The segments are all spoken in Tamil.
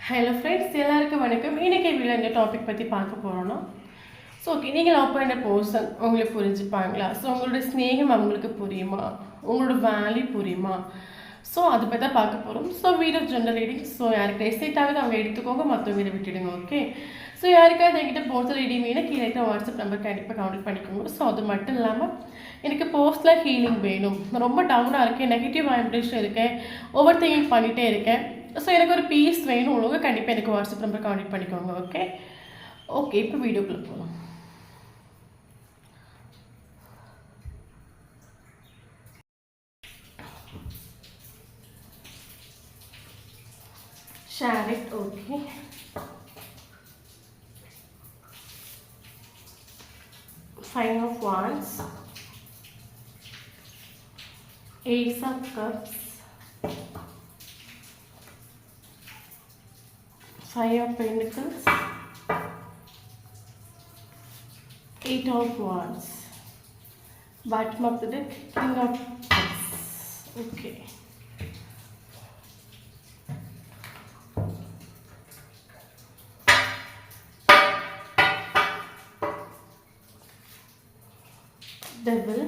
ஹலோ ஃப்ரெண்ட்ஸ், எல்லாருக்கும் வணக்கம். இன்றைக்கி வீடியோவில் இந்த டாபிக் பற்றி பார்க்க போகிறோன்னா, ஸோ ஓகே, நீங்கள் லவ் பண்ண பர்சன் உங்களுக்கு புரிஞ்சுப்பாங்களா? ஸோ உங்களோட ஸ்நேகம் அவங்களுக்கு புரியுமா? உங்களோட வேல்யூ புரியுமா? ஸோ அதை பற்றி தான் பார்க்க போகிறோம். So video general reading. So யாருக்கு ரெசிட் ஆகுது அவங்க எடுத்துக்கோங்க, மற்றவங்க இதை விட்டுடுங்க. ஓகே, ஸோ யாருக்காவது என்கிட்ட பர்சனல் ரீடிங் வேணும், கீழே இருக்க வாட்ஸ்அப் நம்பர் கண்டிப்பாக கான்டெக்ட் பண்ணிக்கோங்க. ஸோ அது மட்டும் இல்லாமல் எனக்கு பர்சனல் ஹீலிங் வேணும், நான் ரொம்ப டவுனாக இருக்கேன், நெகட்டிவ் வைப்ரேஷன் இருக்கேன், ஓவர் திங்கிங் பண்ணிகிட்டே இருக்கேன், ஸோ எனக்கு ஒரு பீஸ் வேணும் உள்ளவங்க கண்டிப்பாக எனக்கு வாட்ஸ்அப் நம்பர் கான்டெக்ட் பண்ணிக்கோங்க. ஓகே ஓகே, இப்போ வீடியோக்குள்ளே போகலாம். Share it. Okay, Five of Wands, Ace of Cups, Five of Pentacles, Eight of Wands, bottom of the deck, King of Cups. Okay, Devil,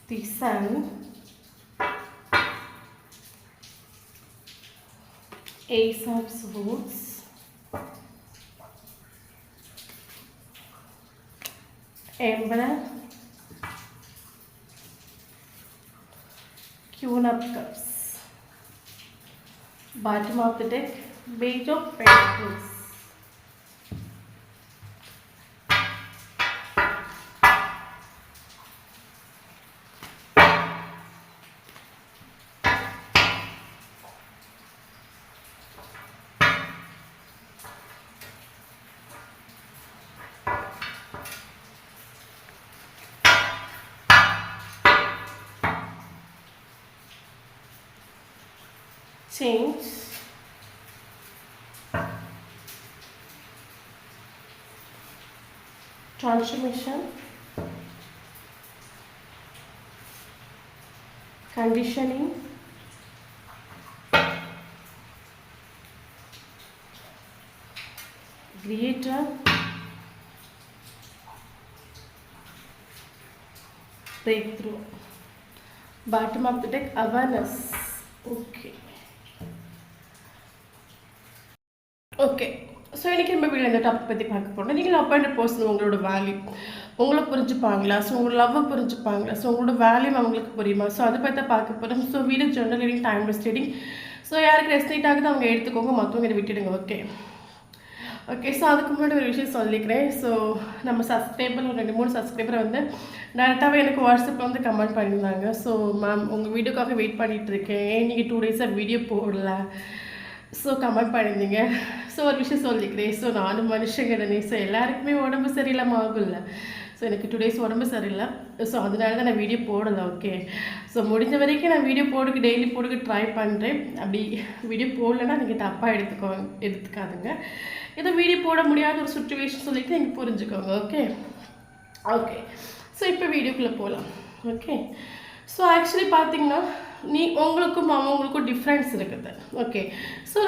the Sun, Ace of Swords, Emperor, Queen of Cups, bottom of the deck, Page of Pentacles. Change, transformation, conditioning, creator, breakthrough, bottom of the deck, awareness. Okay. Okay, so இன்றைக்கி நம்ம வீட்டில் இந்த டாபிக் பற்றி பார்க்க போகிறோம். நீங்கள் லவ் பண்ணுற பர்சன் உங்களோட வேல்யூ உங்களை புரிஞ்சுப்பாங்களா? ஸோ உங்களோட லவ்வை புரிஞ்சுப்பாங்களா? ஸோ உங்களோட வேல்யூ அவங்களுக்கு புரியுமா? ஸோ அதை பற்றி தான் பார்க்க போகிறோம். So video general reading, time best reading. So யாருக்கு ரெஸ்ட் ஆகுது அவங்க எடுத்துக்கோங்க, மற்றவங்க இதை விட்டுடுங்க. ஓகே ஓகே, ஸோ அதுக்கு முன்னாடி ஒரு விஷயம் சொல்லிக்கிறேன். ஸோ நம்ம சப்ஸ்கிரைபர் ஒரு 2-3 சப்ஸ்கிரைபர் வந்து டேரெக்டாகவே எனக்கு வாட்ஸ்அப்பில் வந்து கமெண்ட் பண்ணியிருந்தாங்க. ஸோ மேம் உங்கள் வீடியோக்காக வெயிட் பண்ணிகிட்ருக்கேன், நீங்கள் 2 டேஸாக வீடியோ போடல, ஸோ கமெண்ட் பண்ணியிருந்தீங்க. ஸோ ஒரு விஷயம் சொல்லிக்கிறேன். ஸோ நானும் மனுஷங்க தானே, ஸோ எல்லாருக்குமே உடம்பு சரியில்லாமல் ஆகும்ல. ஸோ எனக்கு 2 டேஸ் உடம்பு சரியில்லை, ஸோ அதனால தான் நான் வீடியோ போடலை. ஓகே, ஸோ முடிஞ்ச வரைக்கும் நான் வீடியோ போடுக்கு டெய்லி போடுக்கு ட்ரை பண்ணுறேன். அப்படி வீடியோ போடலைன்னா நீங்கள் தப்பாக எடுத்துக்காதுங்க. ஏதோ வீடியோ போட முடியாத ஒரு சுச்சுவேஷன் சொல்லிவிட்டு நீங்கள் புரிஞ்சுக்கோங்க. ஓகே ஓகே, ஸோ இப்போ வீடியோக்குள்ளே போகலாம். ஓகே, ஸோ ஆக்சுவலி பார்த்தீங்கன்னா உங்களுக்கும் அவங்களுக்கும் டிஃப்ரென்ஸ் இருக்குது. ஓகே, ஸோ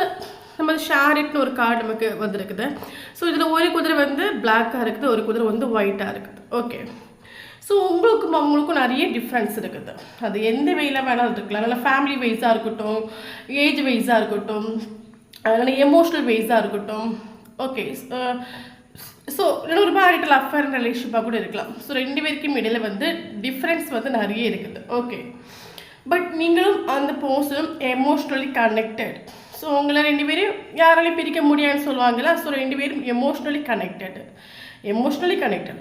நம்ம ஷேரிட்னு ஒரு கார்டு நமக்கு வந்துருக்குது. ஸோ இதில் ஒரு குதிரை வந்து பிளாக்காக இருக்குது, ஒரு குதிரை வந்து ஒயிட்டாக இருக்குது. ஓகே, ஸோ உங்களுக்கும் அவங்களுக்கும் நிறைய டிஃப்ரென்ஸ் இருக்குது. அது எந்த வேயில் வேணாலும் இருக்கலாம். நல்லா ஃபேமிலி வைஸாக இருக்கட்டும், ஏஜ் வைஸாக இருக்கட்டும், அதனால் எமோஷ்னல் வைஸாக இருக்கட்டும். ஓகே, ஸோ ஒரு மேரிட்டல் அஃபேர் ரிலேஷன்ஷிப்பாக கூட இருக்கலாம். ஸோ 2 பேருக்கும் இடையில வந்து டிஃப்ரென்ஸ் வந்து நிறைய இருக்குது. ஓகே, பட் நீங்களும் அந்த பர்சனும் எமோஷ்னலி கனெக்டட். ஸோ உங்களை 2 பேரையும் யாராலையும் பிரிக்க முடியாதுன்னு சொல்லுவாங்களா? ஸோ 2 பேரும் emotionally connected.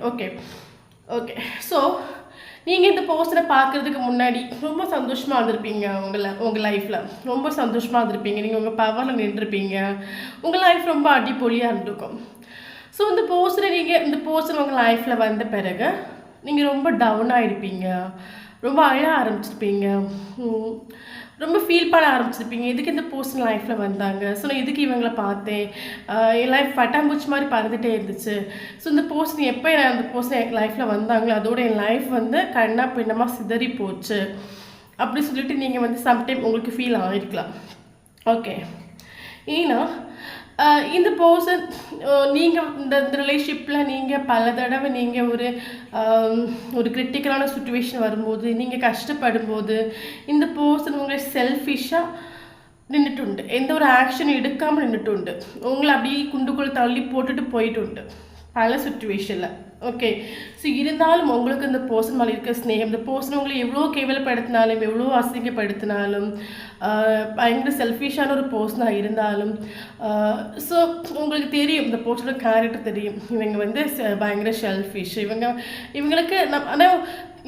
Okay okay, so நீங்கள் இந்த பர்சனை பார்க்குறதுக்கு முன்னாடி ரொம்ப சந்தோஷமாக இருந்திருப்பீங்க. உங்கள் லைஃப்பில் ரொம்ப சந்தோஷமாக இருந்திருப்பீங்க. நீங்கள் உங்கள் பவரில் நின்றுருப்பீங்க. உங்கள் லைஃப் ரொம்ப அடிப்பொலியாக இருந்திருக்கும். ஸோ இந்த பர்சன் உங்கள் லைஃப்பில் வந்த பிறகு நீங்கள் ரொம்ப டவுனாக இருப்பீங்க, ரொம்ப அழ ஆரம்பிச்சிருப்பீங்க, ரொம்ப ஃபீல் பண்ண ஆரம்பிச்சிருப்பீங்க. எதுக்கு இந்த பர்சன் லைஃப்பில் வந்தாங்க? ஸோ நான் எதுக்கு இவங்களை பார்த்தேன்? என் லைஃப் பட்டாம்பூச்சி மாதிரி பறந்துகிட்டே இருந்துச்சு. ஸோ இந்த பர்சன் எப்போ அந்த பர்சன் என் லைஃப்பில் வந்தாங்களோ அதோட என் லைஃப் வந்து கண்ணா பின்னமாக சிதறி போச்சு. அப்படி சொல்லிட்டு நீங்கள் வந்து சம்டைம் உங்களுக்கு ஃபீல் ஆகிருக்கலாம். ஓகே, ஏன்னா இந்த பர்சன் நீங்கள் இந்த ரிலேஷன்ஷிப்பில் நீங்கள் பல தடவை நீங்கள் ஒரு கிரிட்டிக்கலான சுச்சுவேஷன் வரும்போது, நீங்கள் கஷ்டப்படும்போது இந்த பர்சன் உங்களை செல்ஃபிஷாக நின்றுட்டுண்டு, எந்த ஒரு ஆக்ஷன் எடுக்காமல் நின்றுட்டுண்டு, உங்களை அப்படியே குண்டுக்குள்ளே தள்ளி போட்டுட்டு போயிட்டு பல சுச்சுவேஷனில். ஓகே, ஸோ இருந்தாலும் உங்களுக்கு இந்த பர்சன் மேலே இருக்க ஸ்னேகம், இந்த பர்சன் உங்களை எவ்வளோ கேவலப்படுத்தினாலும் எவ்வளோ அசிங்கப்படுத்தினாலும் பயங்கர செல்ஃபிஷான ஒரு பர்சனாக இருந்தாலும், ஸோ உங்களுக்கு தெரியும் இந்த பர்சனோட கேரக்டர் தெரியும், இவங்க வந்து பயங்கர செல்ஃபிஷ், இவங்களுக்கு ஆனால்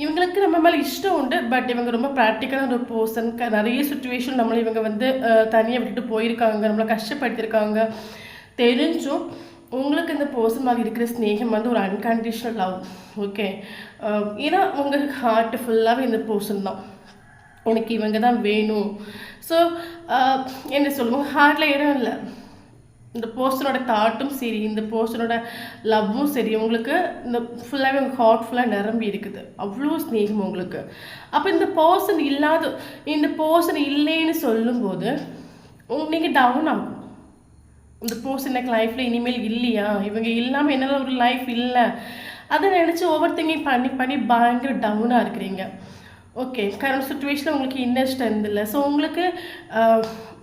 இவங்களுக்கு நம்ம மேலே இஷ்டம் உண்டு, பட் இவங்க ரொம்ப ப்ராக்டிக்கலான ஒரு பர்சன். நிறைய சுச்சுவேஷன் நம்மளை இவங்க வந்து தனியாக விட்டுட்டு போயிருக்காங்க, நம்மளை கஷ்டப்படுத்தியிருக்காங்க. தெரிஞ்சும் உங்களுக்கு இந்த பர்சன் மேலே இருக்கிற ஸ்னேகம் வந்து ஒரு அன்கண்டிஷனல் லவ். ஓகே, ஏன்னா உங்கள் ஹார்ட் ஃபுல்லாகவே இந்த பர்சன் தான், எனக்கு இவங்க தான் வேணும். ஸோ என்ன சொல்லுவோம், ஹார்ட்டில் இடம் இல்லை. இந்த பர்சனோட தாட்டும் சரி, இந்த பர்சனோட லவ்வும் சரி, உங்களுக்கு இந்த ஃபுல்லாகவே உங்கள் ஹார்ட் ஃபுல்லாக நிரம்பி இருக்குது, அவ்வளோ ஸ்னேகம் உங்களுக்கு. அப்போ இந்த பர்சன் இல்லைன்னு சொல்லும்போது நீங்கள் டவுன் ஆகும். இந்த பர்சன் எனக்கு லைஃப்பில் இனிமேல் இல்லையா, இவங்க இல்லாமல் என்னால் ஒரு லைஃப் இல்லை, அதை நினச்சி ஓவர் திங்கிங் பண்ணி பயங்கர டவுனாக இருக்கிறீங்க. ஓகே, கரண்ட் சுச்சுவேஷனில் உங்களுக்கு இன்னர் ஸ்ட்ரென்த் இல்லை. ஸோ உங்களுக்கு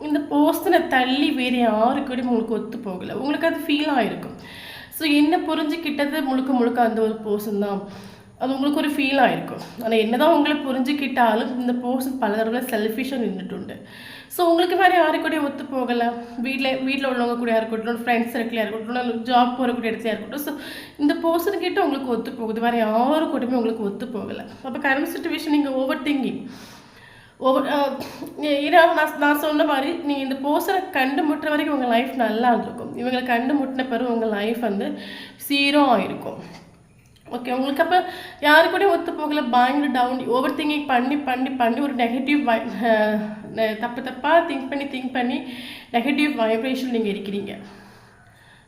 இந்த பர்சனை தள்ளி வேறு யாருக்கூடையும் உங்களுக்கு ஒத்து போகலை, உங்களுக்கு அது ஃபீல் ஆகிருக்கும். ஸோ என்ன புரிஞ்சுக்கிட்டது முழுக்க அந்த ஒரு பர்சன் தான், அது உங்களுக்கு ஒரு ஃபீல் ஆகிருக்கும். ஆனால் என்ன தான் உங்களை புரிஞ்சுக்கிட்டாலும் இந்த பர்சன் பல தடவை செல்ஃபிஷாக நின்றுட்டு. ஸோ உங்களுக்கு வேறு யாருக்கூடையும் ஒத்து போகலை, வீட்டில் உள்ளவங்க கூட இருக்கட்டும், ஃப்ரெண்ட்ஸ் சர்க்கிளாக இருக்கட்டும், ஜாப் போகக்கூடிய இடத்துல இருக்கட்டும். ஸோ இந்த பர்சன்கிட்ட உங்களுக்கு ஒத்து போகுது, வேறு யாரும் கூடயுமே உங்களுக்கு ஒத்து போகலை. அப்போ கரண்ட் சுச்சுவேஷன் நீங்கள் ஓவர் திங்கிங் ஏன்னா நான் சொன்ன மாதிரி நீங்கள் இந்த பர்சனை கண்டுமுட்டுற வரைக்கும் உங்கள் லைஃப் நல்லா இருக்கும். இவங்களை கண்டுமுட்டின பிறகு உங்கள் லைஃப் வந்து 0 ஆகிருக்கும். ஓகே, உங்களுக்கு அப்போ யாரு கூட ஒத்து போகலை, பயங்கர டவுன், ஓவர் திங்கிங் பண்ணி ஒரு நெகட்டிவ் தப்பாக திங்க் பண்ணி நெகட்டிவ் வைப்ரேஷன் நீங்கள் இருக்கிறீங்க.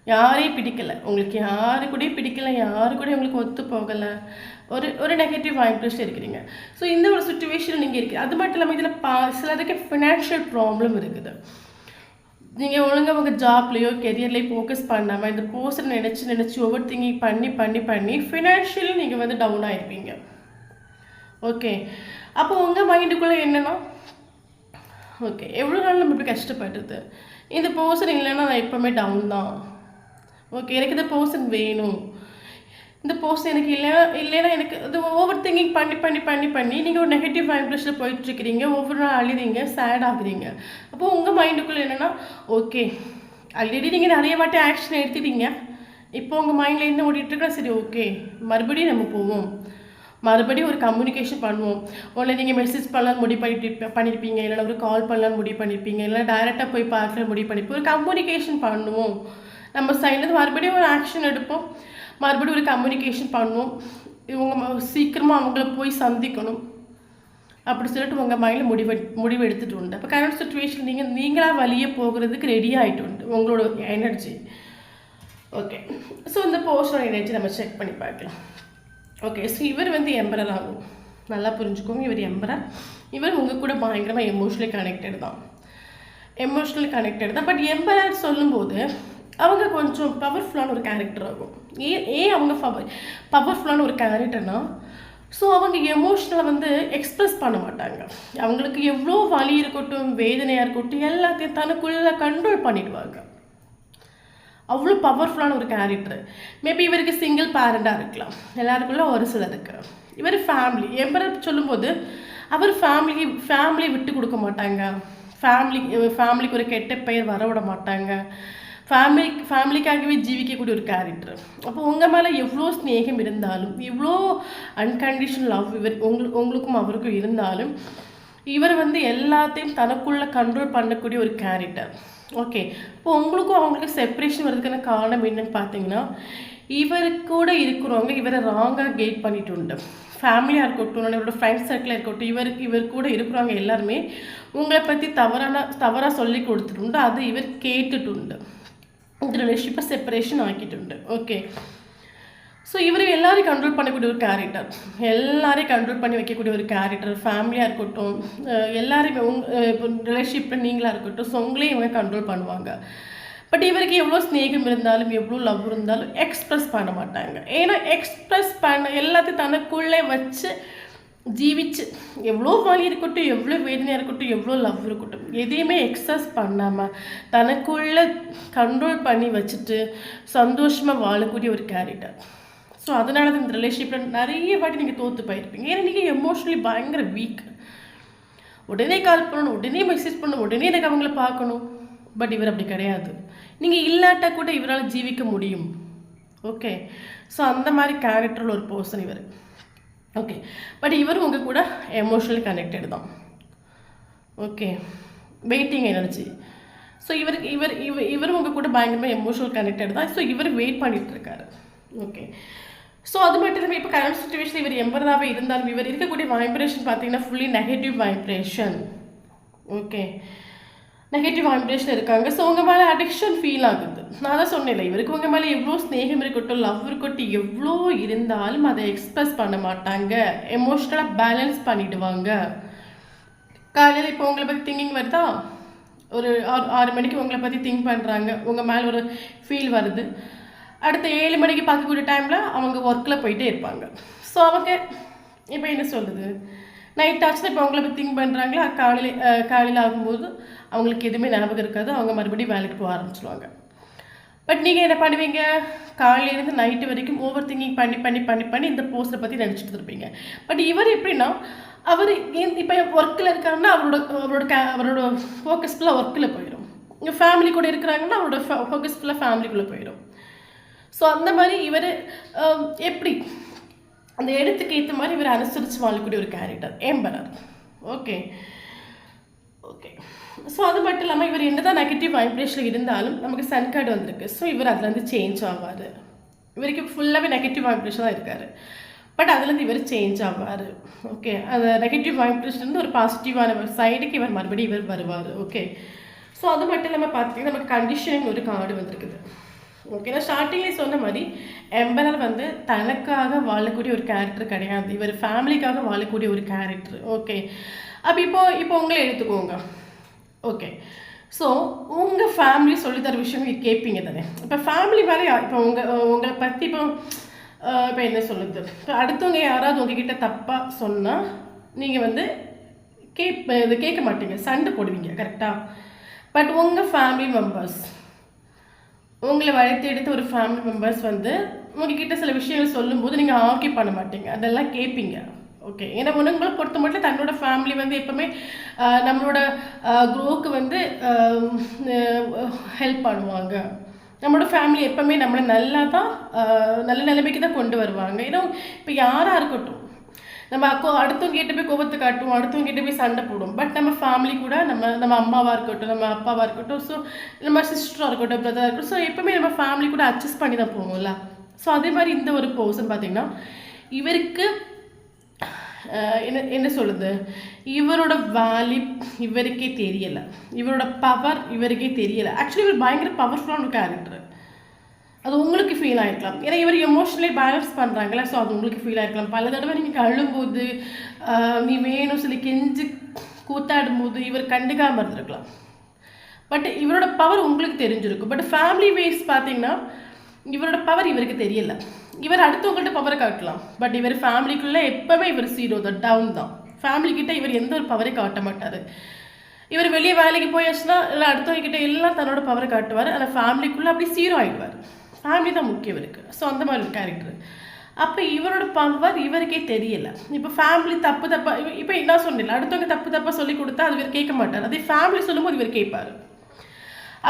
யாரையும் பிடிக்கலை, உங்களுக்கு யாரு கூடயும் பிடிக்கலை, யாரு கூட உங்களுக்கு ஒத்து போகலை, ஒரு நெகட்டிவ் வைப்ரேஷன் இருக்கிறீங்க. ஸோ இந்த ஒரு சுச்சுவேஷனில் நீங்கள் இருக்கிறீங்க. அது மட்டும் இல்லாமல் இதில் சிலருக்கு ஃபினான்ஷியல் ப்ராப்ளம் இருக்குது. நீங்கள் ஒழுங்காக உங்கள் ஜாப்லேயோ கெரியர்லேயோ ஃபோக்கஸ் பண்ணாமல் இந்த பர்சன் நினச்சி ஓவர் திங்கிங் பண்ணி ஃபினான்ஷியலி நீங்கள் வந்து டவுன் ஆகிருப்பீங்க. ஓகே, அப்போ உங்கள் மைண்டுக்குள்ளே என்னென்னா, ஓகே எவ்வளோ நாள் நம்ம இப்படி கஷ்டப்படுறது, இந்த பர்சன் இல்லைன்னா நான் எப்போவுமே டவுன் தான். ஓகே, எனக்கு இந்த பர்சன் வேணும், இந்த பர்சன் எனக்கு இல்லைன்னா எனக்கு அது ஓவர் திங்கிங் பண்ணி நீங்கள் ஒரு நெகட்டிவ் வைப்ரேஷனில் போயிட்டுருக்கிறீங்க, ஒவ்வொரு நாள் அழுறீங்க, சேட் ஆகுறீங்க. அப்போது உங்கள் மைண்டுக்குள்ளே என்னென்னா, ஓகே ஆல்ரெடி நீங்கள் நிறைய வாட்டி ஆக்ஷன் எடுத்துட்டீங்க, இப்போ உங்கள் மைண்டில் என்ன ஓடிட்டுருக்கா, சரி ஓகே மறுபடியும் நம்ம போவோம், மறுபடியும் ஒரு கம்யூனிகேஷன் பண்ணுவோம். ஒன்று நீங்கள் மெசேஜ் பண்ணலான்னு பண்ணியிருப்பீங்க, இல்லைனா ஒரு கால் பண்ணலான்னு முடிவு பண்ணியிருப்பீங்க, இல்லைனா டைரெக்டாக போய் பார்க்கலான்னு முடிவு பண்ணியிருப்போம். ஒரு கம்யூனிகேஷன் பண்ணுவோம், நம்ம சைட்லேருந்து மறுபடியும் ஒரு ஆக்ஷன் எடுப்போம், மறுபடியும் ஒரு கம்யூனிகேஷன் பண்ணுவோம், இவங்க சீக்கிரமாக அவங்கள போய் சந்திக்கணும் அப்படி சொல்லிட்டு உங்கள் மைண்டில் முடிவு எடுத்துகிட்டு உண்டு. அப்போ கரண்ட் சுச்சுவேஷன் நீங்களாக வழியே போகிறதுக்கு ரெடி ஆகிட்டு உண்டு உங்களோட எனர்ஜி. ஓகே, ஸோ இந்த பர்சனோட எனர்ஜி நம்ம செக் பண்ணி பார்க்கலாம். ஓகே, ஸோ இவர் வந்து எம்பரர் ஆகும், நல்லா புரிஞ்சுக்கோங்க. இவர் எம்பரர், இவர் உங்கள் கூட பயங்கரமாக எமோஷ்னலி கனெக்டட் தான். பட் எம்பரர் சொல்லும்போது அவங்க கொஞ்சம் பவர்ஃபுல்லான ஒரு கேரக்டர் ஆகும். ஏன் அவங்க பவர்ஃபுல்லான ஒரு கேரக்டர்னா, ஸோ அவங்க எமோஷ்னலை வந்து எக்ஸ்ப்ரெஸ் பண்ண மாட்டாங்க. அவங்களுக்கு எவ்வளோ வலி இருக்கட்டும், வேதனையாக இருக்கட்டும், எல்லாத்தையும் தனக்குள்ளே கண்ட்ரோல் பண்ணிடுவாங்க. அவ்வளோ பவர்ஃபுல்லான ஒரு கேரக்டர். மேபி இவருக்கு சிங்கிள் பேரண்டாக இருக்கலாம், எல்லாருக்குள்ள ஒரு சிலர் இருக்கு. இவர் ஃபேமிலி எம்பரர் சொல்லும்போது அவர் ஃபேமிலியை விட்டு கொடுக்க மாட்டாங்க, ஃபேமிலிக்கு ஒரு கெட்ட பெயர் வர விட மாட்டாங்க, ஃபேமிலிக்காகவே ஜீவிக்கக்கூடிய ஒரு கேரக்டர். அப்போ உங்கள் மேலே எவ்வளோ ஸ்நேகம் இருந்தாலும், எவ்வளோ அன்கண்டிஷனல் லவ் உங்களுக்கும் அவருக்கும் இருந்தாலும், இவர் வந்து எல்லாத்தையும் தனக்குள்ளே கண்ட்ரோல் பண்ணக்கூடிய ஒரு கேரக்டர். ஓகே, இப்போ உங்களுக்கும் அவங்களுக்கு செப்பரேஷன் வர்றதுக்கான காரணம் என்னன்னு பார்த்தீங்கன்னா, இவர் கூட இருக்கிறவங்க இவரை ராங்காக கைட் பண்ணிட்டு உண்டு. ஃபேமிலியாக இருக்கட்டும், இவரோட ஃப்ரெண்ட்ஸ் சர்க்கிளாக இருக்கட்டும், இவர் கூட இருக்கிறவங்க எல்லாருமே உங்களை பற்றி தவறாக சொல்லி கொடுத்துட்டு, அது இவர் கேட்டுட்டு உண்டு. இந்த ரிலேஷன்ஷிப்பை செப்பரேஷன் ஆக்கிட்டு உண்டு. ஓகே, ஸோ இவர் எல்லாரையும் கண்ட்ரோல் பண்ணக்கூடிய ஒரு கேரக்டர், எல்லாரையும் கண்ட்ரோல் பண்ணி வைக்கக்கூடிய ஒரு கேரக்டர். ஃபேமிலியாக இருக்கட்டும், எல்லாரையுமே இப்போ ரிலேஷன்ஷிப்பில் நீங்களாக இருக்கட்டும், ஸோ உங்களையும் இவங்க கண்ட்ரோல் பண்ணுவாங்க. பட் இவருக்கு எவ்வளோ ஸ்நேகம் இருந்தாலும் எவ்வளோ லவ் இருந்தாலும் எக்ஸ்ப்ரெஸ் பண்ண மாட்டாங்க. ஏன்னா எக்ஸ்ப்ரெஸ் பண்ண எல்லாத்தையும் தனக்குள்ளே வச்சு ஜீவிச்சு, எவ்வளோ வலி இருக்கட்டும், எவ்வளோ வேதனையாக இருக்கட்டும், எவ்வளோ லவ் இருக்கட்டும், எதையுமே எக்ஸஸ் பண்ணாமல் தனக்குள்ளே கண்ட்ரோல் பண்ணி வச்சுட்டு சந்தோஷமாக வாழக்கூடிய ஒரு கேரக்டர். ஸோ அதனால தான் இந்த ரிலேஷன்ஷிப்பில் நிறைய வாட்டி நீங்கள் தோற்று போயிருப்பீங்க. ஏன்னா நீங்கள் எமோஷ்னலி பயங்கர வீக். உடனே கால் பண்ணணும், உடனே மெசேஜ் பண்ணணும், உடனே எனக்கு அவங்கள பார்க்கணும். பட் இவர் அப்படி கிடையாது. நீங்கள் இல்லாட்டா கூட இவரால் ஜீவிக்க முடியும். ஓகே, ஸோ அந்த மாதிரி கேரக்டரில் ஒரு பர்சன் இவர். ஓகே, பட் இவர் உங்கள் கூட எமோஷ்னலி கனெக்டட் தான். Okay, waiting energy. ஸோ இவர் உங்கள் கூட பயங்கரமாக எமோஷனல் கனெக்டட் தான். ஸோ இவர் வெயிட் பண்ணிகிட்ருக்காரு. ஓகே, ஸோ அது மட்டும் இல்லாமல் இப்போ கரண்ட் சுச்சுவேஷன் இவர் எம்பராகவே இருந்தாலும் இவர் இருக்கக்கூடிய வைப்ரேஷன் பார்த்தீங்கன்னா fully negative vibration. Okay, negative vibration இருக்காங்க. ஸோ உங்கள் மேலே அடிக்ஷன் ஃபீல் ஆகுது. நான் தான் சொன்னேன், இவருக்கு உங்கள் மேலே எவ்வளோ ஸ்நேகம் இருக்கட்டும், லவ் இருக்கட்டும், எவ்வளோ இருந்தாலும் அதை எக்ஸ்பிரஸ் பண்ண மாட்டாங்க. எமோஷ்னலாக பேலன்ஸ் பண்ணிவிடுவாங்க. காலையில் இப்போ உங்களை பற்றி திங்கிங் வருதா, ஒரு 6 மணிக்கு உங்களை பற்றி திங்க் பண்ணுறாங்க, உங்கள் மேலே ஒரு ஃபீல் வருது. அடுத்த 7 மணிக்கு பார்க்கக்கூடிய டைமில் அவங்க ஒர்க்கில் போயிட்டே இருப்பாங்க. ஸோ அவங்க இப்போ என்ன சொல்லுது, நைட் ஆச்சுன்னா இப்போ அவங்கள போய் திங்க் பண்ணுறாங்களா, காலையில் ஆகும்போது அவங்களுக்கு எதுவுமே ஞாபகம் இருக்காது, அவங்க மறுபடியும் வேலைக்கு போக ஆரம்பிச்சிடுவாங்க. பட் நீங்கள் என்ன பண்ணுவீங்க, காலையிலேருந்து நைட்டு வரைக்கும் ஓவர் திங்கிங் பண்ணி பண்ணி பண்ணி பண்ணி இந்த போஸ்ட்டை பற்றி நினச்சிட்டு இருப்பீங்க. பட் இவர் எப்படின்னா, அவர் இப்போ ஒர்க்கில் இருக்காருன்னா அவரோட ஃபோக்கஸ் ஃபுல்லாக ஒர்க்கில் போயிடும். இங்கே ஃபேமிலி கூட இருக்கிறாங்கன்னா அவரோட ஃபோக்கஸ் ஃபுல்லாக ஃபேமிலிக்குள்ளே போயிடும். ஸோ அந்த மாதிரி இவர் எப்படி அந்த இடத்துக்கு ஏற்ற மாதிரி இவர் அனுசரித்து வாழக்கூடிய ஒரு character emperor. Okay okay so அது மட்டும் இல்லாமல் இவர் என்ன தான் நெகட்டிவ் வைப்ரேஷனில் இருந்தாலும் நமக்கு சன் கார்டு வந்திருக்கு. ஸோ இவர் அதுலேருந்து சேஞ்ச் ஆவார். இவருக்கு ஃபுல்லாகவே நெகட்டிவ் வைப்ரேஷன் தான் இருக்கார். பட் அதுலேருந்து இவர் சேஞ்ச் ஆவார். ஓகே, அந்த நெகட்டிவ் வைப்ரேஷன்லேருந்து ஒரு பாசிட்டிவான சைடுக்கு இவர் மறுபடியும் இவர் வருவார். ஓகே, ஸோ அது மட்டும் இல்லாமல் பார்த்தீங்கன்னா நமக்கு கண்டிஷனிங் ஒரு கார்டு வந்திருக்குது. ஓகே, நான் ஸ்டார்டிங்லேயே சொன்ன மாதிரி எம்பரர் வந்து தனக்காக வாழக்கூடிய ஒரு கேரக்டர் கிடையாது, இவர் ஃபேமிலிக்காக வாழக்கூடிய ஒரு கேரக்டர். ஓகே, அப்போ இப்போ உங்களை எடுத்துக்கோங்க. ஓகே, ஸோ உங்கள் ஃபேமிலி சொல்லித்தர விஷயம் கேட்பீங்க தானே. இப்போ ஃபேமிலி மேலே இப்போ உங்களை பற்றி இப்போ என்ன சொல்லுது, இப்போ அடுத்தவங்க யாராவது உங்ககிட்ட தப்பாக சொன்னால் நீங்கள் வந்து கேட்க மாட்டீங்க, சண்டை போடுவீங்க, கரெக்டாக. பட் உங்கள் ஃபேமிலி மெம்பர்ஸ், உங்களை வளர்த்து எடுத்த ஒரு ஃபேமிலி மெம்பர்ஸ் வந்து உங்ககிட்ட சில விஷயங்கள் சொல்லும்போது நீங்கள் ஆர்கியூ பண்ண மாட்டீங்க, அதெல்லாம் கேட்பீங்க. ஓகே, ஏன்னா உங்களை பொறுத்த மட்டும் தன்னோட ஃபேமிலி வந்து எப்போவுமே நம்மளோட க்ரோவுக்கு வந்து ஹெல்ப் பண்ணுவாங்க. நம்மளோட ஃபேமிலி எப்போவுமே நம்மளை நல்ல நிலைமைக்கு தான் கொண்டு வருவாங்க. ஏன்னா இப்போ யாராக இருக்கட்டும், நம்ம அடுத்தவங்க கிட்ட போய் கோபத்தை காட்டுவோம், அடுத்தவங்க கிட்ட போய் சண்டை போடுவோம். பட் நம்ம ஃபேமிலி கூட நம்ம அம்மாவாக இருக்கட்டும், நம்ம அப்பாவாக இருக்கட்டும், ஸோ நம்ம சிஸ்டராக இருக்கட்டும், பிரதராக இருக்கட்டும், ஸோ எப்பவுமே நம்ம ஃபேமிலி கூட அட்ஜஸ்ட் பண்ணி தான் போவோம்ல. ஸோ அதே மாதிரி இந்த ஒரு பர்சன் பார்த்திங்கன்னா இவருக்கு என்ன சொல்லுது, இவரோட வேல்யூ இவருக்கே தெரியலை, இவரோட பவர் இவருக்கே தெரியலை. ஆக்சுவலி இவர் பயங்கர பவர்ஃபுல்லான கேரக்டர். அது உங்களுக்கு ஃபீல் ஆகிருக்கலாம், ஏன்னா இவர் எமோஷனலி பேலன்ஸ் பண்ணுறாங்களே. ஸோ அது உங்களுக்கு ஃபீல் ஆகிருக்கலாம். பல தடவை நீங்கள் அழும்போது, நீ வேணும் சொல்லி கெஞ்சி கூத்தாடும் போது இவர் கண்டுக்காமல் இருந்திருக்கலாம். பட் இவரோட பவர் உங்களுக்கு தெரிஞ்சிருக்கும். பட் ஃபேமிலி வைஸ் பார்த்தீங்கன்னா இவரோட பவர் இவருக்கு தெரியல. இவர் அடுத்தவங்கள்ட்ட பவரை காட்டலாம், பட் இவர் ஃபேமிலிக்குள்ளே எப்போவுமே இவர் 0 தான், டவுன் தான். ஃபேமிலிக்கிட்ட இவர் எந்த ஒரு பவரை காட்ட மாட்டார். இவர் வெளியே வேலைக்கு போயாச்சுன்னா இல்லை அடுத்தவங்ககிட்ட எல்லாம் தன்னோட பவரை காட்டுவார், ஆனால் ஃபேமிலிக்குள்ளே அப்படி 0 ஆகிடுவார். ஃபேமிலி தான் முக்கியம் இருக்கு. ஸோ அந்த மாதிரி ஒரு கேரக்டர். அப்போ இவரோட பவர் இவருக்கே தெரியலை. இப்போ ஃபேமிலி தப்பாக இப்போ என்ன சொன்னேன், அடுத்தவங்க தப்பாக சொல்லி கொடுத்தா அது இவர் கேட்க மாட்டார். அதே ஃபேமிலி சொல்லும்போது இவர் கேட்பார்.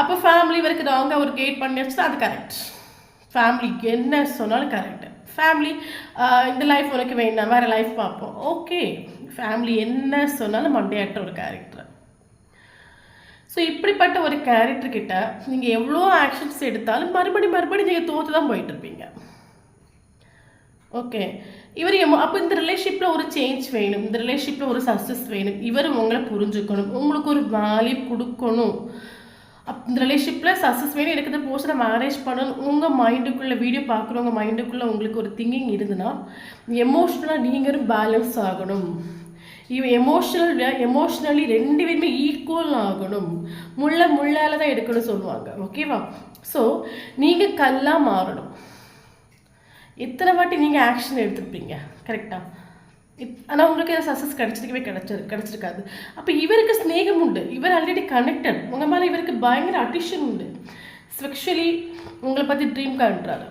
அப்போ ஃபேமிலி இவருக்கு ராங்காக ஒரு கேட் பண்ணி வச்சுன்னா அது கரெக்ட். ஃபேமிலிக்கு என்ன சொன்னாலும் கரெக்டு. ஃபேமிலி இந்த லைஃப் உனக்கு வேணாம், வேறு லைஃப் பார்ப்போம், ஓகே. ஃபேமிலி என்ன சொன்னாலும் மண்டையாட்ட ஒரு கேரக்டர். ஸோ இப்படிப்பட்ட ஒரு கேரக்டர்கிட்ட நீங்கள் எவ்வளோ ஆக்ஷன்ஸ் எடுத்தாலும் மறுபடியும் நீங்கள் தோற்று தான் போயிட்டுருப்பீங்க. ஓகே, இவர் அப்போ இந்த ரிலேஷன்ஷிப்பில் ஒரு சேஞ்ச் வேணும், இந்த ரிலேஷன்ஷிப்பில் ஒரு சக்ஸஸ் வேணும். இவர் உங்களை புரிஞ்சுக்கணும், உங்களுக்கு ஒரு வேல்யூ கொடுக்கணும். இந்த ரிலேஷன்ஷிப்பில் சக்ஸஸ் வேணும், எனக்கு இந்த பர்சனை மேரேஜ் பண்ணணும் உங்கள் மைண்டுக்குள்ளே வீடியோ பார்க்குறவங்க மைண்டுக்குள்ளே உங்களுக்கு ஒரு திங்கிங் இருந்துன்னா எமோஷ்னலாக நீங்களும் பேலன்ஸ் ஆகணும். எமோஷ்னலி ரெண்டு பேருமே ஈக்குவல் ஆகணும். முள்ளால் தான் எடுக்கணும்னு சொல்லுவாங்க. ஓகேவா? ஸோ நீங்கள் கல்லாக மாறணும். எத்தனை வாட்டி நீங்கள் ஆக்ஷன் எடுத்துருப்பீங்க கரெக்டாக? ஆனால் உங்களுக்கு சக்ஸஸ் கிடச்சிருக்காது. அப்போ இவருக்கு ஸ்நேகம் உண்டு, இவர் ஆல்ரெடி கனெக்டட், உங்கள் மேலே இவருக்கு பயங்கர அட்டிஷன் உண்டு. ஸ்பெஷலி உங்களை பற்றி ட்ரீம் காண்றாரு,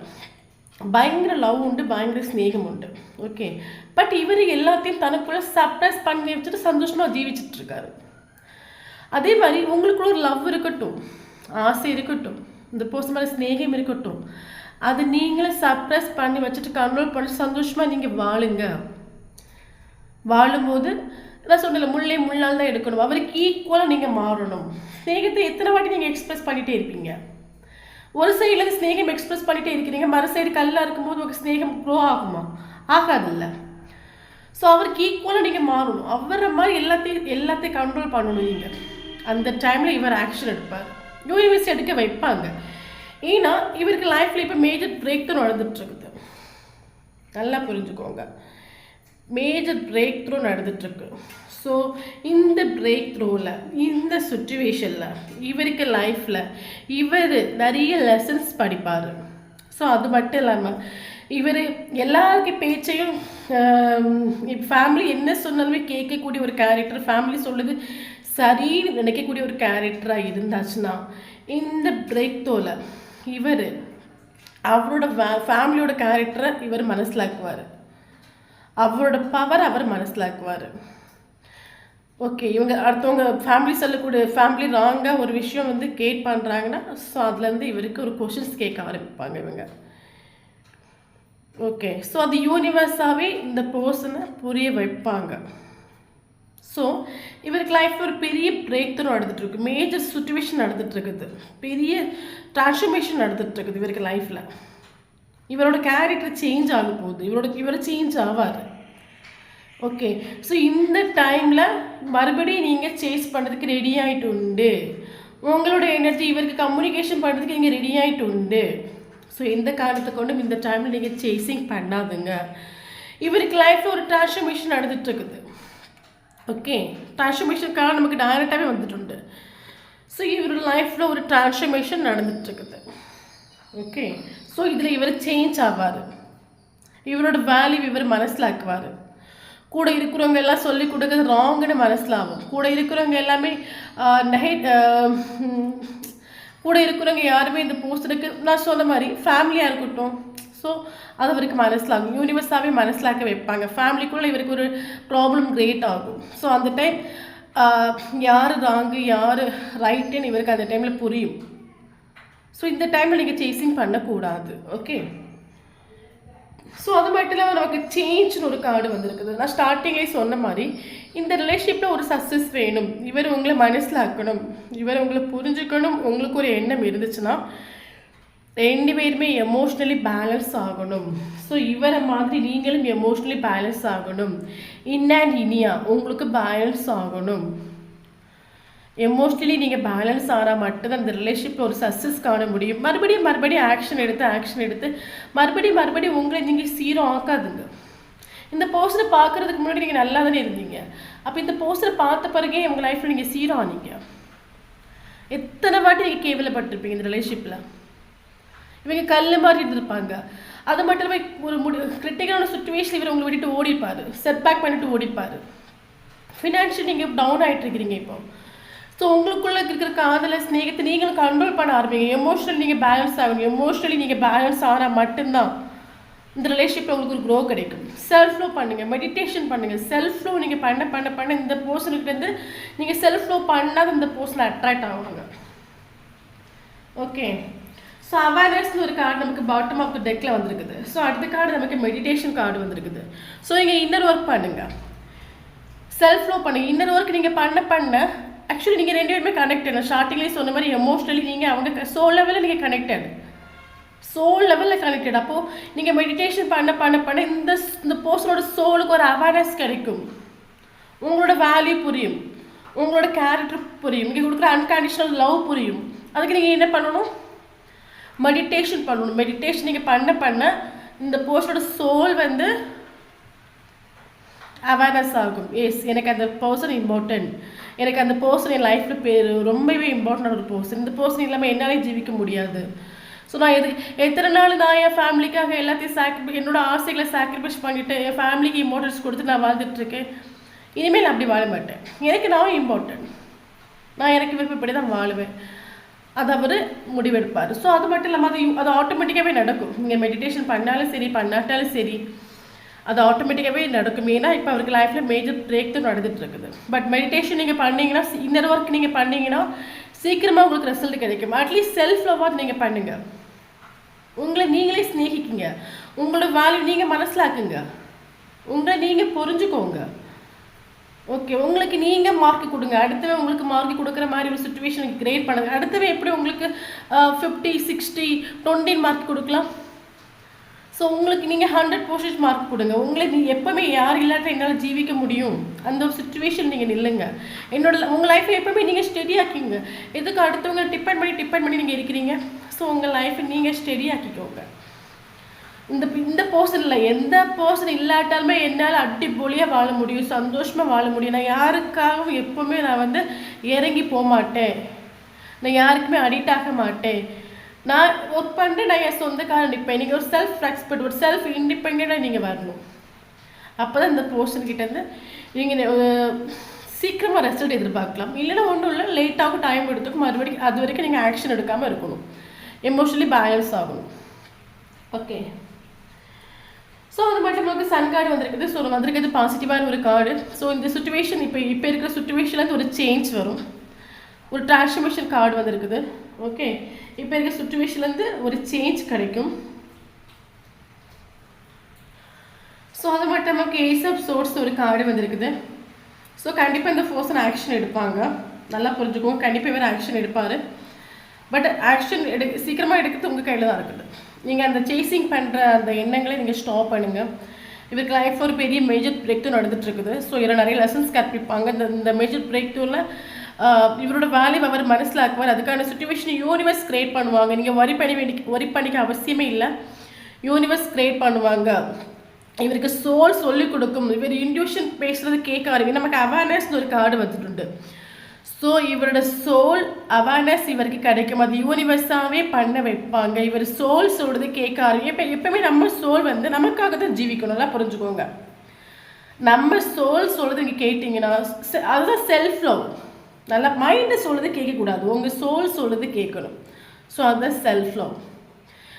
பயங்கர லவ் உண்டு, பயங்கர ஸ்நேகம் உண்டு. ஓகே, பட் இவர் எல்லாத்தையும் தனக்குள்ளே சப்ரஸ் பண்ணி வச்சுட்டு சந்தோஷமாக ஜீவிச்சிட்ருக்காரு. அதே மாதிரி உங்களுக்குள்ள ஒரு லவ் இருக்கட்டும், ஆசை இருக்கட்டும், இந்த பர்சன் மேலே ஸ்நேகம் இருக்கட்டும், அது நீங்களே சப்ரஸ் பண்ணி வச்சுட்டு கண்ட்ரோல் பண்ணி சந்தோஷமாக நீங்கள் வாழுங்க. வாழும்போது நான் சொன்னல முள்ளால் தான் எடுக்கணும். அவருக்கு ஈக்குவலாக நீங்கள் மாறணும். ஸ்நேகத்தை எத்தனை வாட்டி நீங்கள் எக்ஸ்பிரஸ் பண்ணிகிட்டே இருப்பீங்க? ஒரு சைட்லேருந்து ஸ்நேகம் எக்ஸ்பிரஸ் பண்ணிகிட்டே இருக்கிறீங்க, மறு சைடு கல்லாக இருக்கும்போது உங்களுக்கு ஸ்நேகம் க்ரோ ஆகுமா? ஆகாதில்ல. ஸோ அவருக்கு ஈக்குவலாக நீங்கள் மாறணும். அவரை மாதிரி எல்லாத்தையும் கண்ட்ரோல் பண்ணணும் நீங்கள். அந்த டைமில் இவர் ஆக்ஷன் எடுப்பார், யூனிவர்ஸ் எடுக்க வைப்பாங்க. ஏன்னா இவருக்கு லைஃப்பில் இப்போ மேஜர் பிரேக் தான் நடந்துகிட்ருக்குது. நல்லா புரிஞ்சுக்கோங்க, மேஜர் பிரேக் த்ரூ நடந்துகிட்ருக்கு. ஸோ இந்த பிரேக் த்ரூவில், இந்த சுச்சுவேஷனில் இவருக்கு லைஃப்பில் இவர் நிறைய லெசன்ஸ் படிப்பார். ஸோ அது மட்டும் இல்லாமல் இவர் எல்லாருக்கும் பேச்சையும் ஃபேமிலி என்ன சொன்னாலுமே கேட்கக்கூடிய ஒரு கேரக்டர், ஃபேமிலி சொல்லுது சரின்னு நினைக்கக்கூடிய ஒரு கேரக்டராக இருந்தாச்சுன்னா இந்த பிரேக் த்ரூவில் இவர் அவரோட ஃபேமிலியோட கேரக்டரை இவர் மனசிலாக்குவார், அவரோட பவர் அவர் மனசிலாக்குவார். ஓகே, இவங்க அடுத்தவங்க ஃபேமிலி சொல்லக்கூடிய ஃபேமிலி ராங்காக ஒரு விஷயம் வந்து கேட் பண்ணுறாங்கன்னா ஸோ அதுலேருந்து இவருக்கு ஒரு கொஷின்ஸ் கேட்க ஆரம்பிப்பாங்க இவங்க. ஓகே, ஸோ அது யூனிவர்ஸாகவே இந்த பர்சனை புரிய வைப்பாங்க. ஸோ இவருக்கு லைஃப்பில் ஒரு பெரிய பிரேக் த்ரூ நடந்துகிட்ருக்கு, மேஜர் சுச்சுவேஷன் நடந்துகிட்ருக்குது, பெரிய ட்ரான்ஸ்ஃபர்மேஷன் நடந்துகிட்ருக்குது இவருக்கு லைஃப்பில். இவரோட கேரக்டர் சேஞ்ச் ஆக போகுது, இவர் சேஞ்ச் ஆவார். ஓகே, ஸோ இந்த டைமில் மறுபடியும் நீங்கள் சேஸ் பண்ணுறதுக்கு ரெடி ஆகிட்டு உண்டு. உங்களோட எனர்ஜி இவருக்கு கம்யூனிகேஷன் பண்ணுறதுக்கு நீங்கள் ரெடி ஆகிட்டு உண்டு. ஸோ எந்த காரணத்தை கொண்டும் இந்த டைமில் நீங்கள் சேஸிங் பண்ணாதுங்க. இவருக்கு லைஃப்பில் ஒரு ட்ரான்ஸ்ஃபர்மேஷன் நடந்துகிட்ருக்குது. ஓகே, ட்ரான்ஸ்ஃபர்மேஷனுக்காக நமக்கு டைரெக்டாகவே வந்துட்டு. ஸோ இவரோட லைஃப்பில் ஒரு ட்ரான்ஸ்ஃபர்மேஷன் நடந்துகிட்ருக்குது. ஓகே, ஸோ இதில் இவர் சேஞ்ச் ஆவார், இவரோட வேல்யூ இவர் மனசிலாக்குவார். கூட இருக்கிறவங்க எல்லாம் சொல்லி கொடுக்குறது ராங்குன்னு மனசிலாகும். கூட இருக்கிறவங்க எல்லாமே கூட இருக்கிறவங்க யாருமே இந்த போஸ்டருக்கு நான் சொன்ன மாதிரி ஃபேமிலியாக இருக்கட்டும், ஸோ அது அவருக்கு மனசிலாகும், யூனிவர்ஸாகவே மனசிலாக்க வைப்பாங்க. ஃபேமிலிக்குள்ளே இவருக்கு ஒரு ப்ராப்ளம் கிரியேட் ஆகும். ஸோ அந்த டைம் யார் ராங்கு யார் ரைட்டுன்னு இவருக்கு அந்த டைமில் புரியும். ஸோ இந்த டைமில் நீங்கள் சேசிங் பண்ணக்கூடாது. ஓகே, ஸோ அது மட்டும் இல்லாமல் நமக்கு சேஞ்ச்னு ஒரு கார்டு வந்திருக்குது. நான் ஸ்டார்டிங்லேயே சொன்ன மாதிரி இந்த ரிலேஷன்ஷிப்பில் ஒரு சக்ஸஸ் வேணும், இவர் உங்களை மனசிலாக்கணும், இவர் உங்களை புரிஞ்சுக்கணும், உங்களுக்கு ஒரு எண்ணம் இருந்துச்சுன்னா ரெண்டு பேருமே எமோஷ்னலி பேலன்ஸ் ஆகணும். ஸோ இவரை மாதிரி நீங்களும் எமோஷ்னலி பேலன்ஸ் ஆகணும். இன் அண்ட் இனியா உங்களுக்கு பேலன்ஸ் ஆகணும். எமோஷ்னலி நீங்கள் பேலன்ஸ் ஆனால் மட்டும்தான் இந்த ரிலேஷன்ஷிப்பில் ஒரு சக்ஸஸ் காண முடியும். மறுபடியும் ஆக்ஷன் எடுத்து மறுபடியும் உங்களை நீங்கள் சீரோ ஆக்காதுங்க. இந்த போஸ்டரை பார்க்குறதுக்கு முன்னாடி நீங்கள் நல்லா தானே இருந்தீங்க, அப்போ இந்த போஸ்டரை பார்த்த பிறகே உங்கள் லைஃப்பில் நீங்கள் சீரோ ஆனீங்க. எத்தனை வாட்டி நீங்கள் கேவலப்பட்டிருப்பீங்க இந்த ரிலேஷன்ஷிப்பில். இவங்க கல் மாதிரி இருந்திருப்பாங்க. அது மட்டும் இல்லாமல் ஒரு கிரிட்டிக்கலான சுச்சுவேஷன் இவர் உங்களை விட்டுட்டு ஓடிப்பார், செட் பேக் பண்ணிட்டு ஓடிப்பார். ஃபினான்ஷியல் நீங்கள் டவுன் ஆகிட்டு இருக்கிறீங்க இப்போ. ஸோ உங்களுக்குள்ளே இருக்கிற காதலை ஸ்நேகத்தை நீங்களும் கண்ட்ரோல் பண்ண ஆரம்பிங்க. எமோஷ்னலி நீங்கள் பேலன்ஸ் ஆகணும். எமோஷ்னலி நீங்கள் பேலன்ஸ் ஆனால் மட்டும்தான் இந்த ரிலேஷன்ஷிப்பில் உங்களுக்கு ஒரு க்ரோ கிடைக்கும். செல்ஃப் லோ பண்ணுங்கள், மெடிடேஷன் பண்ணுங்கள். செல்ஃப் லோ நீங்கள் பண்ண இந்த பர்சனுக்கிட்டேருந்து நீங்கள் செல்ஃப் லோ பண்ணாத இந்த பர்சனை அட்ராக்ட் ஆகுங்க. ஓகே, ஸோ அவேர்னஸ்னு ஒரு கார்டு நமக்கு பாட்டம் ஆஃப் த டெக்கில் வந்திருக்குது. ஸோ அடுத்த கார்டு நமக்கு மெடிடேஷன் கார்டு வந்திருக்குது. ஸோ நீங்கள் இன்னர் ஒர்க் பண்ணுங்கள், செல்ஃப் லோ பண்ணுங்கள். இன்னர் ஒர்க் நீங்கள் பண்ண ஆக்சுவலி நீங்கள் ரெண்டு பேருமே கனெக்டட். ஸ்டார்டிங்லேயே சொன்ன மாதிரி எமோஷ்னலி நீங்கள் அவங்க சோல் லெவலில் நீங்கள் கனெக்டட், சோல் லெவலில் கனெக்டட். அப்போது நீங்கள் மெடிடேஷன் பண்ண இந்த பர்சனோட சோலுக்கு ஒரு அவேர்னஸ் கிடைக்கும். உங்களோட வேல்யூ புரியும், உங்களோட கேரக்டர் புரியும், இங்கே கொடுக்குற அன்கண்டிஷனல் லவ் புரியும். அதுக்கு நீங்கள் என்ன பண்ணணும்? மெடிடேஷன் பண்ணணும். மெடிடேஷன் நீங்கள் பண்ண இந்த பர்சனோட சோல் வந்து அவேர்னஸ் ஆகும். எஸ், எனக்கு அந்த பர்சன் இம்பார்ட்டன்ட், எனக்கு அந்த பர்சன் என் லைஃப்பில் பேர் ரொம்பவே இம்பார்ட்டண்டான ஒரு பர்சன், இந்த பர்சன் இல்லாமல் என்னாலே ஜீவிக்க முடியாது. ஸோ நான் எத்தனை நாள் நான் என் ஃபேமிலிக்காக எல்லாத்தையும் என்னோட ஆசைகளை சாக்ரிஃபைஸ் பண்ணிவிட்டு என் ஃபேமிலிக்கு இம்பார்ட்டன்ஸ் கொடுத்து நான் வாழ்ந்துட்டுருக்கேன். இனிமேல் நான் அப்படி வாழ மாட்டேன். எனக்கு நான் இம்பார்ட்டன்ட், நான் எனக்கு விருப்பப்படி தான் வாழுவேன். அது அவர் முடிவெடுப்பார். ஸோ அது மட்டும் இல்லாமல் அது ஆட்டோமேட்டிக்காகவே நடக்கும். நீங்கள் மெடிடேஷன் பண்ணாலும் சரி பண்ணாட்டாலும் சரி அது ஆட்டோமேட்டிக்காகவே நடக்கும். ஏன்னா இப்போ அவருக்கு லைஃப்பில் மேஜர் பிரேக் தான் நடந்துட்டு இருக்குது. பட் மெடிடேஷன் நீங்கள் பண்ணிங்கன்னா, இன்னர் ஒர்க் நீங்கள் பண்ணிங்கன்னா சீக்கிரமாக உங்களுக்கு ரிசல்ட் கிடைக்கும். அட்லீஸ்ட் செல்ஃப் லவ்வாக நீங்கள் பண்ணுங்கள். உங்களை நீங்களே ஸ்நேகிக்குங்க, உங்களோட வேல்யூ நீங்கள் மனசிலாக்குங்க, உங்களை நீங்கள் புரிஞ்சுக்கோங்க. ஓகே, உங்களுக்கு நீங்கள் மார்க் கொடுங்க. அடுத்தவன் உங்களுக்கு மார்க் கொடுக்குற மாதிரி ஒரு சுச்சுவேஷனுக்கு கிரியேட் பண்ணுங்க. அடுத்தவன் எப்படி உங்களுக்கு 50, 60, 20 மார்க் கொடுக்கலாம்? ஸோ உங்களுக்கு நீங்கள் 100% மார்க் கொடுங்க. உங்களுக்கு எப்போவுமே யார் இல்லாட்ட என்னால் ஜீவிக்க முடியும் அந்த ஒரு சுச்சுவேஷன் நீங்கள் நில்லுங்க. உங்கள் லைஃப்பை எப்போவுமே நீங்கள் ஸ்டெடியாக்கிங்க. எதுக்கு அடுத்தவங்க டிபெண்ட் பண்ணி நீங்கள் இருக்கிறீங்க? ஸோ உங்கள் லைஃப்பை நீங்கள் ஸ்டெடியாக்கிக்கோங்க. இந்த பர்சனில் எந்த பர்சன் இல்லாட்டாலுமே என்னால் அடிப்பொலியாக வாழ முடியும், சந்தோஷமாக வாழ முடியும். நான் யாருக்காகவும் எப்போவுமே நான் வந்து இறங்கி போக மாட்டேன், நான் யாருக்குமே அடிக்ட் ஆக மாட்டேன். நான் ஒர்க் பண்ணிட்டு நான் என் சொந்தக்காரன் நிற்பேன். நீங்கள் ஒரு செல்ஃப் ரெஸ்பெக்ட், ஒரு செல்ஃப் இண்டிபெண்டாக நீங்கள் வரணும். அப்போ தான் இந்த பர்சன்கிட்டேருந்து நீங்கள் சீக்கிரமாக ரிசல்ட் எதிர்பார்க்கலாம். இல்லைன்னா ஒன்றும் இல்லை, லேட்டாகவும் டைம் எடுத்துக்கும். மறுபடியும் அது வரைக்கும் நீங்கள் ஆக்ஷன் எடுக்காமல் இருக்கணும், எமோஷனலி பேலன்ஸ் ஆகணும். ஓகே, ஸோ அது மட்டும் நமக்கு சன் கார்டு வந்திருக்குது. ஸோ வந்திருக்கிறது பாசிட்டிவான ஒரு கார்டு. ஸோ இந்த சுச்சுவேஷன் இப்போ இருக்கிற சுச்சுவேஷன்லேருந்து ஒரு சேஞ்ச் வரும், ஒரு டிரான்ஸ்ஃபர்மேஷன் கார்டு வந்திருக்குது. ஓகே, இப்போ இருக்க சுச்சுவேஷன்லேருந்து ஒரு சேஞ்ச் கிடைக்கும். ஸோ அது மட்டும் நமக்கு ஏஸ் ஆஃப் சோர்ஸ் ஒரு கார்டு வந்திருக்குது. ஸோ கண்டிப்பாக இந்த பர்சன் ஆக்ஷன் எடுப்பாங்க, நல்லா புரிஞ்சுக்கோங்க. கண்டிப்பாக இவர் ஆக்ஷன் எடுப்பார். பட் ஆக்ஷன் சீக்கிரமாக எடுக்கிறது உங்கள் கையில் தான் இருக்குது. நீங்கள் அந்த சேசிங் பண்ணுற அந்த எண்ணங்களை நீங்கள் ஸ்டாப் பண்ணுங்கள். இவருக்கு லைஃப் ஒரு பெரிய மேஜர் பிரேக் டூ நடந்துகிட்ருக்குது. ஸோ இதில் நிறைய லெசன்ஸ் கற்பிப்பாங்க. இந்த மேஜர் பிரேக் டூவில் இவரோட வேல்யூ அவர் மனசிலாக்குவார். அதுக்கான சுச்சுவேஷன் யூனிவர்ஸ் கிரியேட் பண்ணுவாங்க. நீங்கள் ஒரி பண்ணிக்க அவசியமே இல்லை, யூனிவர்ஸ் கிரியேட் பண்ணுவாங்க. இவருக்கு சோல் சொல்லிக் கொடுக்கும். இவர் இன்ட்யூஷன் பேசுகிறது கேட்க ஆரம்பிங்க. நமக்கு அவேர்னஸ்னு ஒரு கார்டு வந்துட்டு. ஸோ இவரோட சோல் அவேர்னஸ் இவருக்கு கிடைக்கும். அது யூனிவர்ஸாகவே பண்ண வைப்பாங்க. இவர் சோல் சொல்கிறது கேட்க ஆரம்பிங்க. எப்பவுமே நம்ம சோல் வந்து நமக்காக தான் ஜீவிக்கணும்லாம் புரிஞ்சுக்கோங்க. நம்ம சோல் சொல்கிறது நீங்கள் கேட்டிங்கன்னா அதுதான் செல்ஃப் லவ். நல்லா மைண்டை சொல்கிறது கேட்கக்கூடாது, உங்கள் சோல் சொல்கிறது கேட்கணும். ஸோ அதுதான் செல்ஃப் லவ்.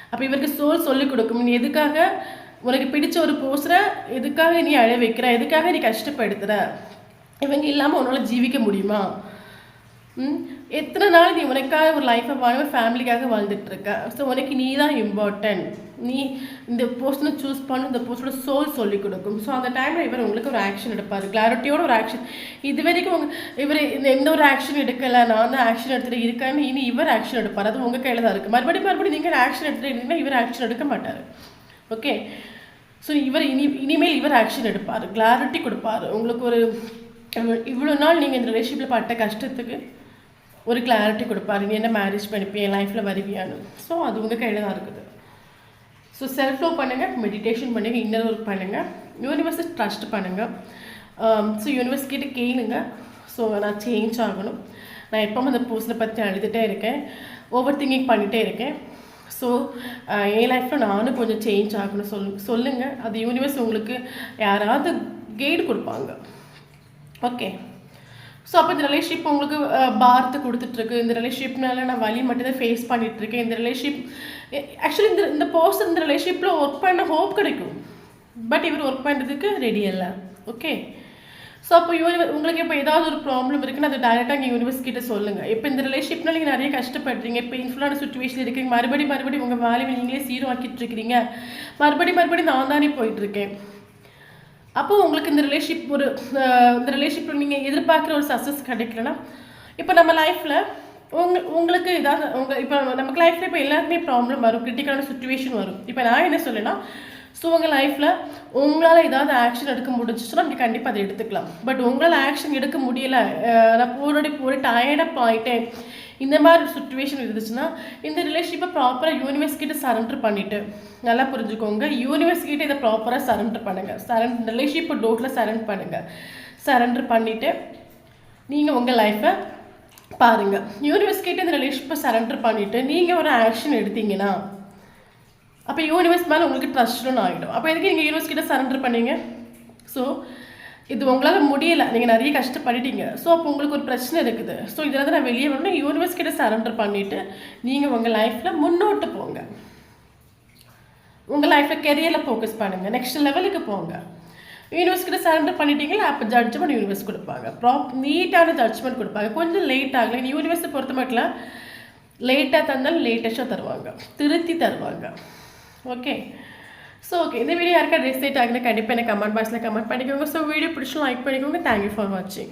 அப்போ இவருக்கு சோல் சொல்லிக் கொடுக்கும். நீ எதுக்காக உனக்கு பிடிச்ச ஒரு போஸ்டரை எதுக்காக நீ அழ வைக்கிற, எதுக்காக நீ கஷ்டப்படுத்துகிற, இவங்க இல்லாமல் உன்னால் ஜீவிக்க முடியுமா? எத்தனை நாள் நீ உனக்காக ஒரு லைஃப்பை வாழ ஃபேமிலிக்காக வாழ்ந்துட்டுருக்க. ஸோ உனக்கு நீ தான் இம்பார்ட்டன்ட். நீ இந்த போஸ்டனை சூஸ் பண்ண, இந்த போஸ்டோட சோல் சொல்லிக் கொடுக்கும். ஸோ அந்த டைமில் இவர் உங்களுக்கு ஒரு ஆக்ஷன் எடுப்பார், கிளாரிட்டியோட ஒரு ஆக்ஷன். இது வரைக்கும் இவர் எந்த ஒரு ஆக்ஷன் எடுக்கலை, நான் தான் ஆக்ஷன் எடுத்துகிட்டு இருக்கேன்னு இனி இவர் ஆக்ஷன் எடுப்பார். அது உங்கள் கையில் தான் இருக்குது. மறுபடியும் நீங்கள் ஆக்ஷன் எடுத்துகிட்டு இருந்தீங்கன்னா இவர் ஆக்ஷன் எடுக்க மாட்டார். ஓகே, ஸோ இனிமேல் இவர் ஆக்ஷன் எடுப்பார், கிளாரிட்டி கொடுப்பார் உங்களுக்கு. ஒரு இவ்வளோ நாள் நீங்கள் இந்த ரிலேஷன்ஷிப்பில் பட்ட கஷ்டத்துக்கு ஒரு கிளாரிட்டி கொடுப்பாரு. நீ என்ன மேரேஜ் பண்ணிப்பேன், என் லைஃப்பில் வருவியான்னு. ஸோ அது உங்கள் கையில் தான் இருக்குது. ஸோ செல்ஃப் லவ் பண்ணுங்கள், மெடிடேஷன் பண்ணுங்கள், இன்னர் ஒர்க் பண்ணுங்கள், யூனிவர்ஸை ட்ரஸ்ட் பண்ணுங்கள். ஸோ யூனிவர்ஸ் கிட்ட கேளுங்க. ஸோ நான் சேஞ்ச் ஆகணும், நான் எப்போவும் அந்த பர்சனை பற்றி அழுதுகிட்டே இருக்கேன், ஓவர் திங்கிங் பண்ணிகிட்டே இருக்கேன். ஸோ என் லைஃப்பில் நானும் கொஞ்சம் சேஞ்ச் ஆகணும் சொல்லுங்கள். அது யூனிவர்ஸ் உங்களுக்கு யாராவது கைடு கொடுப்பாங்க. ஓகே, ஸோ அப்போ இந்த ரிலேஷன்ஷிப் உங்களுக்கு பாரத்தை கொடுத்துட்ருக்கு. இந்த ரிலேஷன்ஷிப்னால நான் வலி மட்டும்தான் ஃபேஸ் பண்ணிகிட்ருக்கேன். இந்த ரிலேஷன்ஷிப் ஆக்சுவலி இந்த பர்சன் இந்த ரிலேஷன்ஷிப்பில் ஒர்க் பண்ண ஹோப் கிடைக்கும். பட் இவர் ஒர்க் பண்ணுறதுக்கு ரெடி இல்லை. ஓகே, ஸோ அப்போ உங்களுக்கு இப்போ ஏதாவது ஒரு ப்ராப்ளம் இருக்குன்னு அதை டைரெக்டாக நீங்கள் யூனிவர்ஸ் கிட்ட சொல்லுங்கள். இப்போ இந்த ரிலேஷன்ஷிப்னால் நீங்கள் நிறைய கஷ்டப்படுறீங்க, பெயின்ஃபுல்லான சுச்சுவேஷன் இருக்கீங்க, மறுபடியும் உங்கள் வேலையை நீங்களே சீரோ ஆக்கிட்டு இருக்கிறீங்க, மறுபடியும் நான் தானே போயிட்டுருக்கேன். அப்போது உங்களுக்கு இந்த ரிலேஷன்ஷிப்பில் நீங்கள் எதிர்பார்க்குற ஒரு சக்ஸஸ் கிடைக்கலன்னா, இப்போ நம்ம லைஃப்பில் உங்களுக்கு ஏதாவது இப்போ நமக்கு லைஃப்பில் இப்போ எல்லாருக்குமே ப்ராப்ளம் வரும், கிரிட்டிக்கலான சுச்சுவேஷன் வரும். இப்போ நான் என்ன சொல்லேன்னா, ஸோ உங்கள் லைஃப்பில் உங்களால் ஏதாவது ஆக்ஷன் எடுக்க முடிஞ்சிச்சுன்னா நீங்கள் கண்டிப்பாக அதை எடுத்துக்கலாம். பட் உங்களால் ஆக்ஷன் எடுக்க முடியலை, நான் போராடி டயர்டாக போயிட்டேன், இந்த மாதிரி ஒரு சுச்சுவேஷன் இருந்துச்சுன்னா இந்த ரிலேஷன்ஷிப்பை ப்ராப்பராக யூனிவர்ஸ் கிட்ட சரண்டர் பண்ணிவிட்டு, நல்லா புரிஞ்சுக்கோங்க, யூனிவர்ஸ் கிட்ட இதை ப்ராப்பராக சரண்டர் பண்ணுங்கள். ரிலேஷன்ஷிப்பை டோட்டலாக சரண்டர் பண்ணுங்கள். சரண்டர் பண்ணிவிட்டு நீங்கள் உங்கள் லைஃப்பை பாருங்கள். யூனிவர்ஸ் கிட்ட இந்த ரிலேஷன்ஷிப்பை சரண்டர் பண்ணிவிட்டு நீங்கள் ஒரு ஆக்ஷன் எடுத்தீங்கன்னா அப்போ யூனிவர்ஸ் மேலே உங்களுக்கு ட்ரஸ்ட்னு ஆகிடும். அப்போ எதுக்கு நீங்கள் யூனிவர்ஸ் கிட்ட சரண்டர் பண்ணீங்க? ஸோ இது உங்களால் முடியலை, நீங்கள் நிறைய கஷ்டப்பட்டுட்டீங்க. ஸோ அப்போ உங்களுக்கு ஒரு பிரச்சனை இருக்குது. ஸோ இதில் தான் நான் வெளியே வரணும். யூனிவர்ஸ் கிட்ட சரண்டர் பண்ணிவிட்டு நீங்கள் உங்கள் லைஃப்பில் முன்னோட்டு போங்க. உங்கள் லைஃப்பில் கெரியரில் ஃபோக்கஸ் பண்ணுங்கள். நெக்ஸ்ட் லெவலுக்கு போங்க. யூனிவர்ஸ் கிட்ட சரண்டர் பண்ணிட்டீங்களா, அப்போ ஜட்ஜ்மெண்ட் யூனிவர்ஸ் கொடுப்பாங்க. நீட்டான ஜட்ஜ்மெண்ட் கொடுப்பாங்க. கொஞ்சம் லேட் ஆகலை. யூனிவர்ஸை பொறுத்த மட்டும் லேட்டாக தந்தாலும் லேட்டஸ்ட்டாக தருவாங்க, திருத்தி தருவாங்க. ஓகே. ஸோ ஓகே, இந்த வீடியோ யாருக்கா ரெசிடேட் ஆகுனா கண்டிப்பாக எனக்கு கமெண்ட் பாக்ஸில் கமெண்ட் பண்ணிக்கோங்க. ஸோ வீடியோ பிடிச்சி லைக் பண்ணிக்கோங்க. தேங்க்யூ ஃபார் வாட்சிங்.